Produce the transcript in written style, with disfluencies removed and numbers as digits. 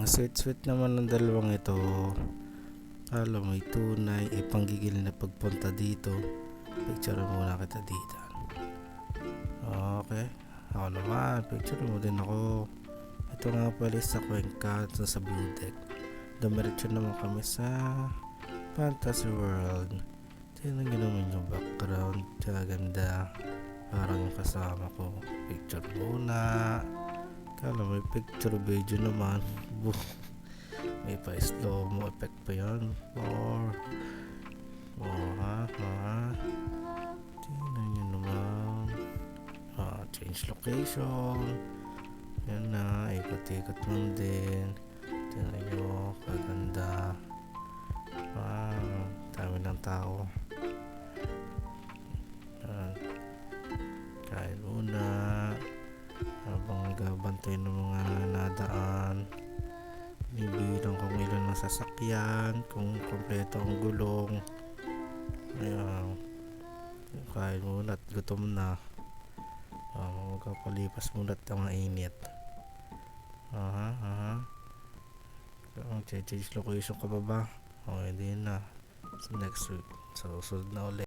Sweet-sweet naman ng dalawang ito. Alam mo, tunay, panggigil na pagpunta dito. Picture muna kita dito. Okay. Ako naman, picture mo din ako. Ito nga pala sa Cuenca, sa Blue Deck. Dumiretso naman kami sa Fantasy World. Tingnan nyo naman yung background. Ganda. Parang yung kasama ko. Picture muna. Kala may picture video naman. May pa slow mo effect pa yan. Tingnan nyo naman. Change location. Yan na. Ikot-ikot lang din. Tingnan nyo. Kaganda. Dami ng tao. Kain muna habang gabantay ng mga nadaan. Bibilang kung ilan ng sasakyan, kung kompleto ang gulong. Ayan. Kain muna at gutom na. Magkapalipas muna at mga init. Change location ka ba ba? Okay din na. Next week. Sa susunod na ulit.